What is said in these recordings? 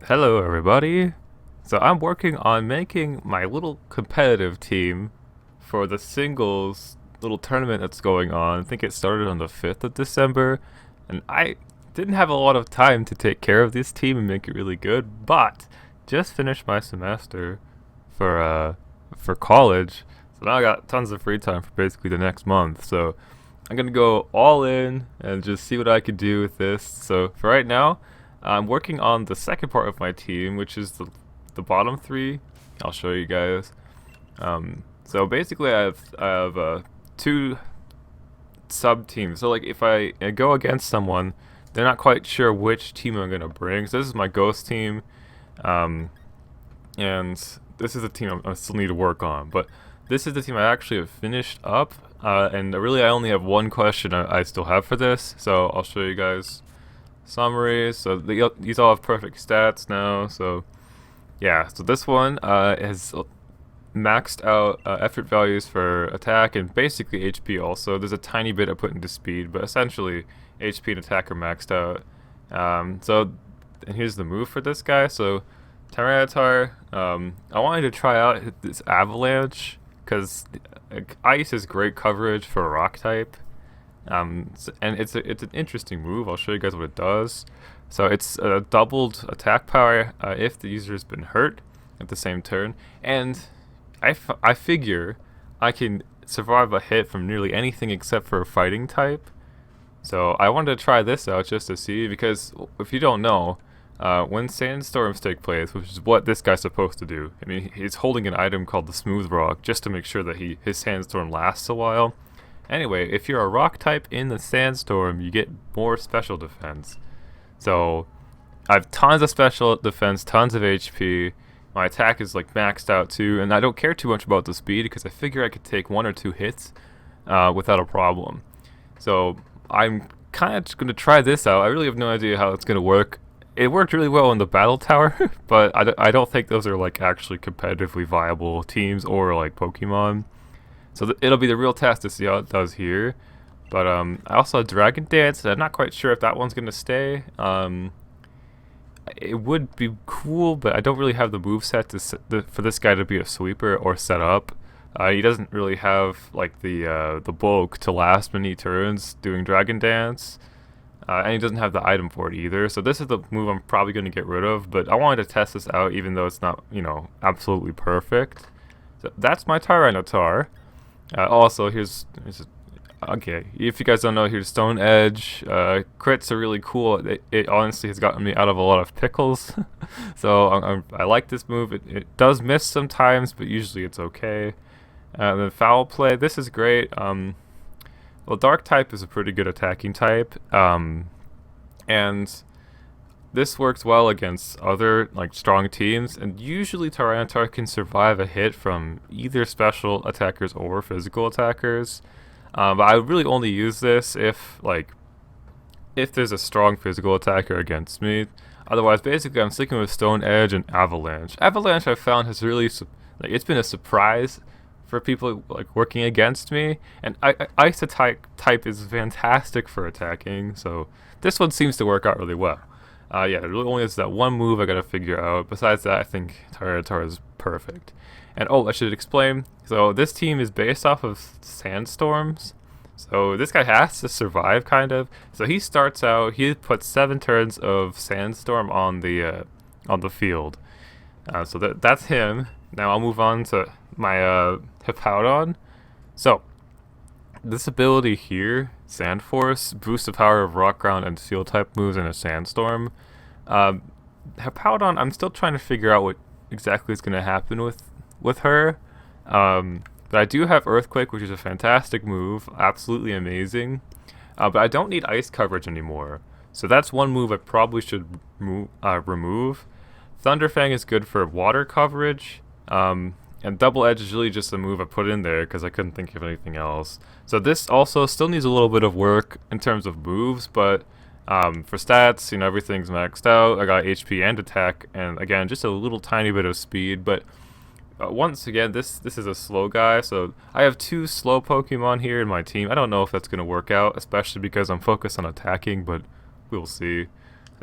Hello, everybody. So I'm working on making my little competitive team for the singles little tournament that's going on. I think it started on the 5th of December, and I didn't have a lot of time to take care of this team and make it really good, but just finished my semester for uh for college. So now I got tons of free time for basically the next month. So I'm gonna go all in and just see what I can do with this. So for right now, I'm working on the second part of my team, which is the bottom three. I'll show you guys. So basically, I have two sub teams. So like if I go against someone, they're not quite sure which team I'm gonna bring. So this is my ghost team, um, and this is the team I still need to work on. But this is the team I actually have finished up, and really I only have one question I still have for this. So I'll show you guys summaries. So these all have perfect stats now. So yeah, so this one has maxed out effort values for attack and basically HP also. There's a tiny bit I put into speed, but essentially HP and attack are maxed out. And here's the move for this guy. So Tyranitar, I wanted to try out this Avalanche because Ice is great coverage for a Rock type. And it's an interesting move. I'll show you guys what it does. So it's a doubled attack power if the user has been hurt at the same turn, and I figure I can survive a hit from nearly anything except for a fighting type. So I wanted to try this out just to see, because if you don't know, when sandstorms take place, which is what this guy's supposed to do, I mean, he's holding an item called the Smooth Rock just to make sure that his sandstorm lasts a while. Anyway, if you're a rock type in the sandstorm, you get more special defense. So I have tons of special defense, tons of HP. My attack is like maxed out too, and I don't care too much about the speed because I figure I could take one or two hits without a problem. So I'm kind of just going to try this out. I really have no idea how it's going to work. It worked really well in the battle tower, but I don't think those are like actually competitively viable teams or like Pokemon. So it'll be the real test to see how it does here. But I also have Dragon Dance, and I'm not quite sure if that one's going to stay. It would be cool, but I don't really have the moveset for this guy to be a sweeper or set up. He doesn't really have like the bulk to last many turns doing Dragon Dance. And he doesn't have the item for it either. So this is the move I'm probably going to get rid of. But I wanted to test this out even though it's not, absolutely perfect. So that's my Tyranitar. Also, okay, if you guys don't know, here's Stone Edge. Crits are really cool. It honestly has gotten me out of a lot of pickles. So I like this move. It does miss sometimes, but usually it's okay. Then Foul Play, this is great. Well, Dark type is a pretty good attacking type. And this works well against other like strong teams, and usually Tyranitar can survive a hit from either special attackers or physical attackers. But I really only use this if there's a strong physical attacker against me. Otherwise, basically, I'm sticking with Stone Edge and Avalanche. Avalanche I found has really it's been a surprise for people like working against me, and Ice attack type is fantastic for attacking. So this one seems to work out really well. Yeah, there really only is that one move I gotta figure out. Besides that, I think Tyranitar is perfect. And I should explain. So this team is based off of sandstorms. So this guy has to survive, kind of. So he starts out. He puts 7 turns of sandstorm on the field. So that's him. Now I'll move on to my Hippowdon. So this ability here, Sand Force, boosts the power of Rock, Ground, and Steel type moves in a Sandstorm. Hippowdon, I'm still trying to figure out what exactly is going to happen with her. But I do have Earthquake, which is a fantastic move, absolutely amazing. But I don't need Ice coverage anymore. So that's one move I probably should remove. Thunderfang is good for water coverage. And Double Edge is really just a move I put in there because I couldn't think of anything else. So this also still needs a little bit of work in terms of moves, but for stats, everything's maxed out. I got HP and attack, and again, just a little tiny bit of speed. But once again, this is a slow guy, so I have 2 slow Pokemon here in my team. I don't know if that's going to work out, especially because I'm focused on attacking, but we'll see.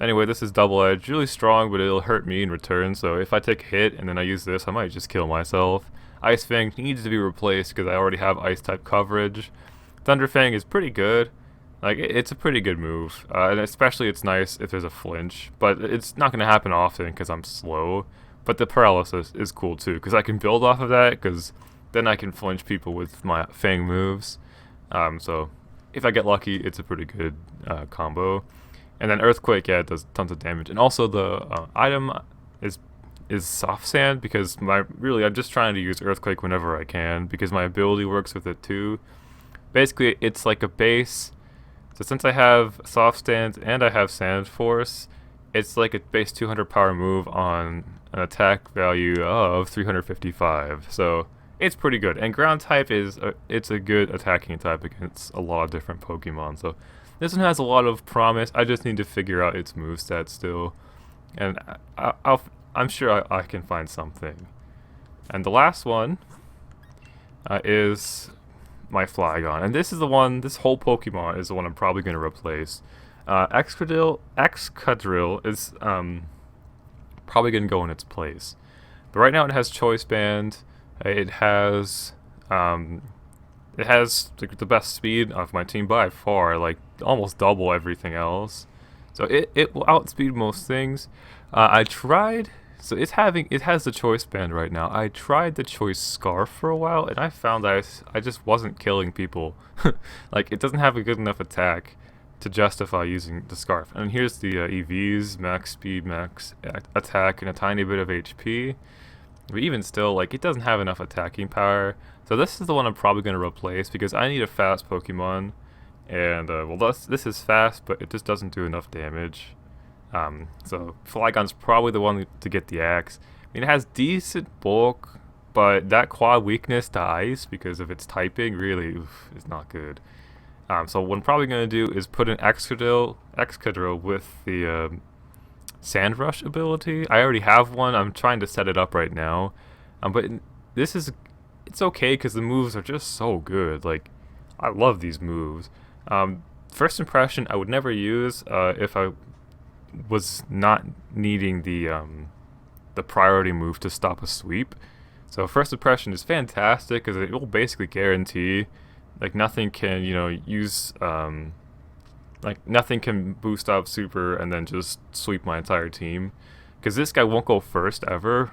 Anyway, this is double edged, really strong, but it'll hurt me in return. So if I take a hit and then I use this, I might just kill myself. Ice Fang needs to be replaced because I already have ice type coverage. Thunder Fang is pretty good. Like, it's a pretty good move, and especially it's nice if there's a flinch, but it's not going to happen often because I'm slow. But the paralysis is cool too, because I can build off of that, because then I can flinch people with my Fang moves. So if I get lucky, it's a pretty good combo. And then Earthquake, yeah, it does tons of damage. And also the item is Soft Sand, because I'm just trying to use Earthquake whenever I can, because my ability works with it too. Basically, it's like a base. So since I have Soft Stance and I have Sand Force, it's like a base 200 power move on an attack value of 355. So it's pretty good. And Ground type it's a good attacking type against a lot of different Pokemon. So this one has a lot of promise. I just need to figure out its moveset still, and I'm sure I can find something. And the last one is my Flygon, and this whole Pokemon is the one I'm probably going to replace. Excadrill is probably going to go in its place, but right now it has Choice Band. It has like, the best speed of my team by far, like almost double everything else. So it will outspeed most things. I tried. So it has the Choice Band right now. I tried the Choice Scarf for a while, and I found I just wasn't killing people. Like, it doesn't have a good enough attack to justify using the Scarf. And here's the EVs, max speed, max attack, and a tiny bit of HP. But even still, like, it doesn't have enough attacking power. So this is the one I'm probably going to replace, because I need a fast Pokemon. And, well, this is fast, but it just doesn't do enough damage. So Flygon's probably the one to get the axe. I mean, it has decent bulk, but that quad weakness to ice because of its typing really is not good. So what I'm probably going to do is put an Excadrill with the Sand Rush ability. I already have one. I'm trying to set it up right now. But it's okay because the moves are just so good. Like, I love these moves. First impression I would never use if I was not needing the priority move to stop a sweep. So first impression is fantastic because it will basically guarantee, like, nothing can nothing can boost up super and then just sweep my entire team, because this guy won't go first ever,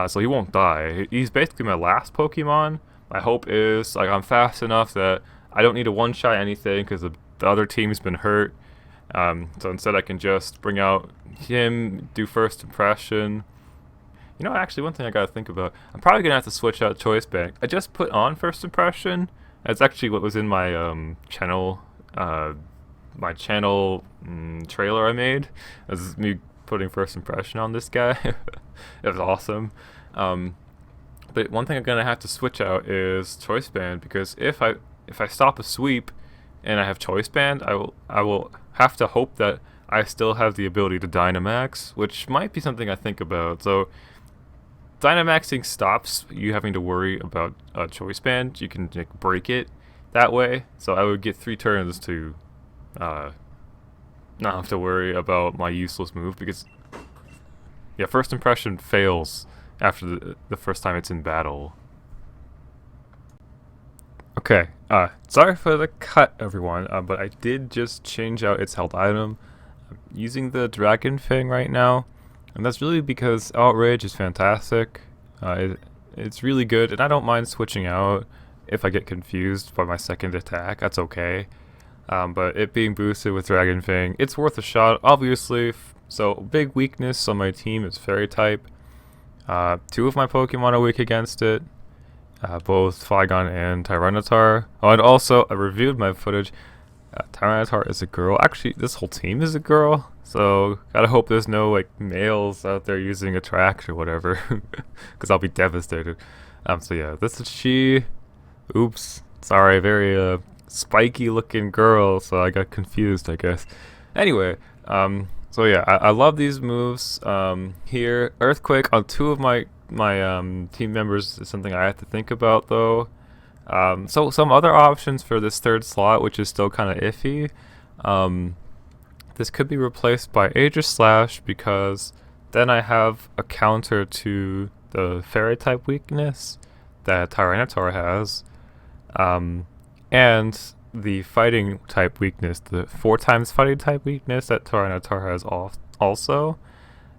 so he won't die. He's basically my last Pokemon. My hope is, like, I'm fast enough that I don't need to one-shot anything because the other team's been hurt. So instead I can just bring out him, do first impression. You know, actually, one thing I gotta think about, I'm probably gonna have to switch out Choice Band. I just put on first impression. That's actually what was in my channel trailer I made. This is me putting first impression on this guy. It was awesome. But one thing I'm gonna have to switch out is Choice Band, because if I stop a sweep and I have Choice Band, I will have to hope that I still have the ability to Dynamax, which might be something I think about. So Dynamaxing stops you having to worry about Choice Band. You can, like, break it that way. So I would get 3 turns to not have to worry about my useless move, because yeah, first impression fails after the first time it's in battle. Okay, sorry for the cut, everyone, but I did just change out its held item. I'm using the Dragon Fang right now, and that's really because Outrage is fantastic. It's really good, and I don't mind switching out if I get confused by my second attack. That's okay. But it being boosted with Dragon Fang, it's worth a shot, obviously. So, big weakness on my team is Fairy type. 2 of my Pokemon are weak against it. Both Flygon and Tyranitar. Oh, and also, I reviewed my footage. Tyranitar is a girl. Actually, this whole team is a girl. So, gotta hope there's no, like, males out there using Attract or whatever. Because I'll be devastated. So yeah, this is she. Oops. Sorry, very, spiky looking girl, so I got confused, I guess. Anyway, so yeah, I love these moves. Here, Earthquake on 2 of my team members is something I have to think about, though. So some other options for this 3rd slot, which is still kind of iffy. This could be replaced by Aegis Slash because then I have a counter to the Fairy type weakness that Tyranitar has, and the Fighting type weakness, the 4 times Fighting type weakness that Tyranitar has also.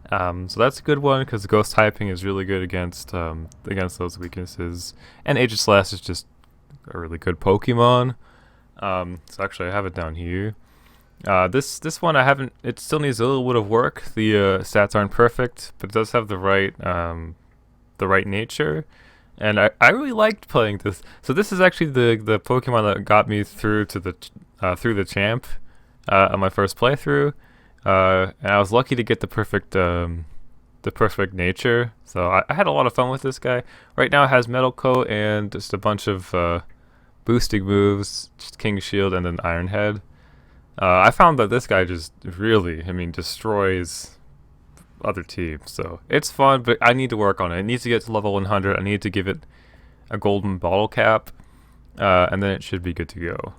So that's a good one because Ghost typing is really good against those weaknesses, and Aegis Slash is just a really good Pokemon. So actually, I have it down here. This one I haven't. It still needs a little bit of work. The stats aren't perfect, but it does have the right nature, and I really liked playing this. So this is actually the Pokemon that got me through to the champ on my first playthrough, and I was lucky to get the perfect nature. So I had a lot of fun with this guy. Right now it has Metal Coat and just a bunch of boosting moves, just King Shield and then Iron Head. I found that this guy just really, destroys other teams. So it's fun, but I need to work on it. It needs to get to level 100. I need to give it a golden bottle cap, and then it should be good to go.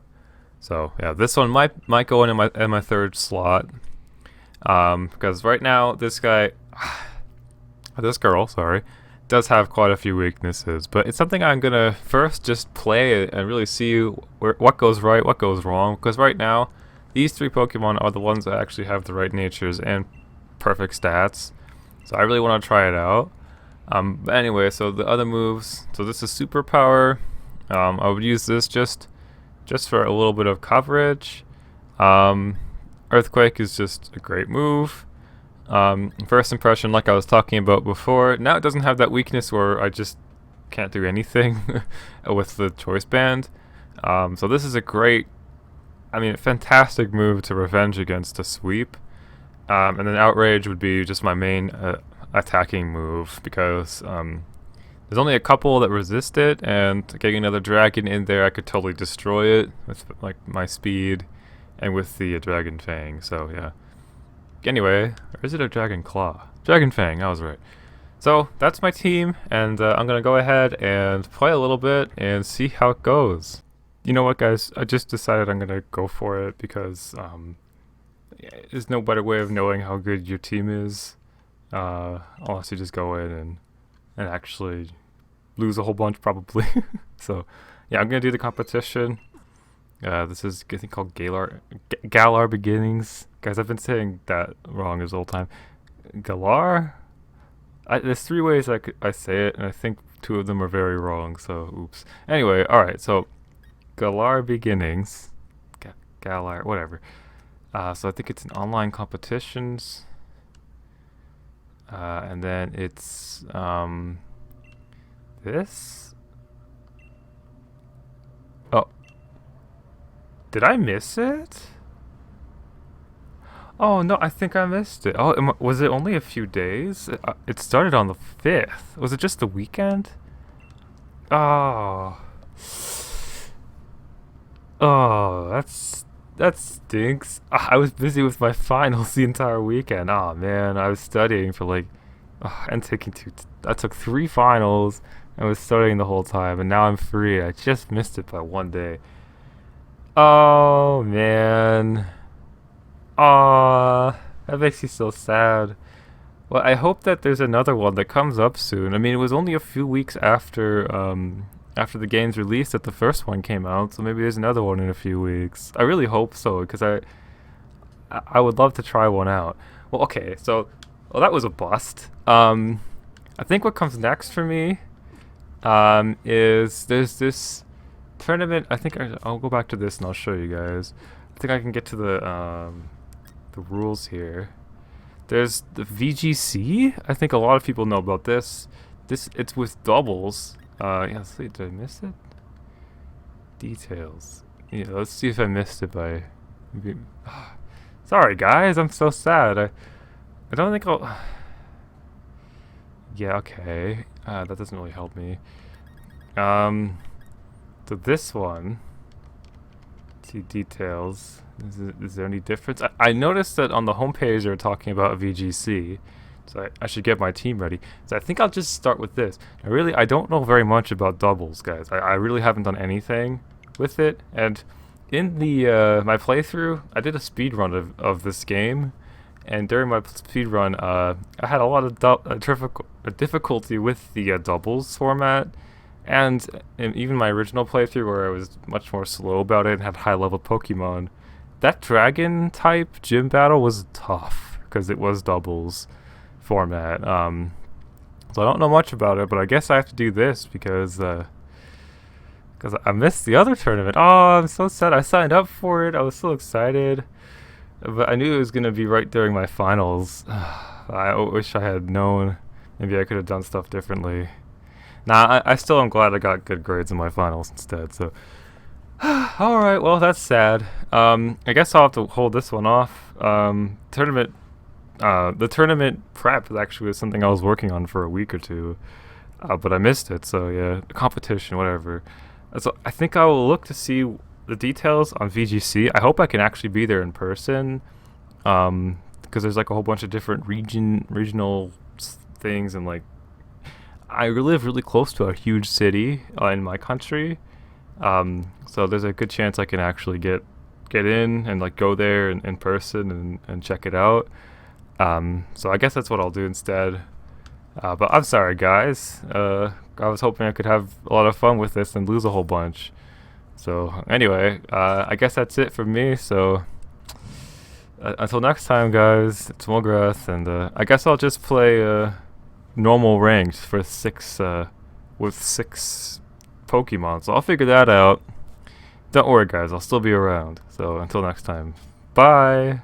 So yeah, this one might go in my third slot, because right now this girl, does have quite a few weaknesses, but it's something I'm gonna first just play it and really see what goes right, what goes wrong. Because right now, these 3 Pokemon are the ones that actually have the right natures and perfect stats. So I really want to try it out. But anyway, so the other moves. So this is Superpower. I would use this just for a little bit of coverage. Earthquake is just a great move. First impression, like I was talking about before, now it doesn't have that weakness where I just can't do anything with the Choice Band. So this is a fantastic move to revenge against a sweep. And then Outrage would be just my main attacking move because there's only a couple that resist it, and getting another dragon in there, I could totally destroy it with like my speed and with the Dragon Fang. So yeah. Anyway, or is it a Dragon Claw? Dragon Fang, I was right. So that's my team, and I'm gonna go ahead and play a little bit and see how it goes. You know what, guys? I just decided I'm gonna go for it because there's no better way of knowing how good your team is, unless you just go in and actually lose a whole bunch, probably. So yeah, I'm gonna do the competition. This is, I think, called Galar Beginnings. Guys, I've been saying that wrong this whole time. Galar? There's 3 ways I say it, and I think 2 of them are very wrong, so oops. Anyway, alright, so Galar Beginnings. Galar, whatever. So I think it's in online competitions. And then it's this. Oh. Did I miss it? Oh no, I think I missed it. Oh, was it only a few days? It started on the 5th. Was it just the weekend? Oh. Oh, that stinks. I was busy with my finals the entire weekend. Oh man, I was studying for and taking I took 3 finals and was studying the whole time, and now I'm free. I just missed it by 1 day. Oh man. Aw, that makes me so sad. Well, I hope that there's another one that comes up soon. I mean, it was only a few weeks after the game's release that the first one came out, so maybe there's another one in a few weeks. I really hope so, because I would love to try one out. Well, okay, so that was a bust. I think what comes next for me is there's this tournament. I think I'll go back to this and I'll show you guys. I think I can get to the rules here. There's the VGC. I think a lot of people know about this. It's with doubles. Yeah, let's see, did I miss it? Details. Yeah, let's see if I missed it by maybe. Sorry guys, I'm so sad. I don't think I'll. Yeah, okay. That doesn't really help me. So this one. See details. Is there any difference? I noticed that on the homepage they're talking about VGC, so I should get my team ready. So I think I'll just start with this. I don't know very much about doubles, guys. I really haven't done anything with it, and in the my playthrough, I did a speed run of this game, and during my speed run, I had a lot of difficulty with the doubles format, and even my original playthrough where I was much more slow about it and had high level Pokemon. That dragon type gym battle was tough because it was doubles format. So I don't know much about it, but I guess I have to do this because I missed the other tournament. Oh, I'm so sad. I signed up for it. I was so excited, but I knew it was gonna be right during my finals. I wish I had known. Maybe I could have done stuff differently. Nah, I still am glad I got good grades in my finals instead. So, all right. Well, that's sad. I guess I'll have to hold this one off. The tournament prep actually was something I was working on for a week or two, but I missed it. So yeah, competition, whatever. So I think I will look to see the details on VGC. I hope I can actually be there in person, because there's like a whole bunch of different regional things, and like I live really close to a huge city in my country, so there's a good chance I can actually get in and like go there in person and check it out. So I guess that's what I'll do instead. But I'm sorry, guys. I was hoping I could have a lot of fun with this and lose a whole bunch. So anyway, I guess that's it for me. So until next time, guys, it's Mulgrath, and I guess I'll just play normal ranked for with six Pokemon. So I'll figure that out. Don't worry, guys. I'll still be around. So until next time, bye.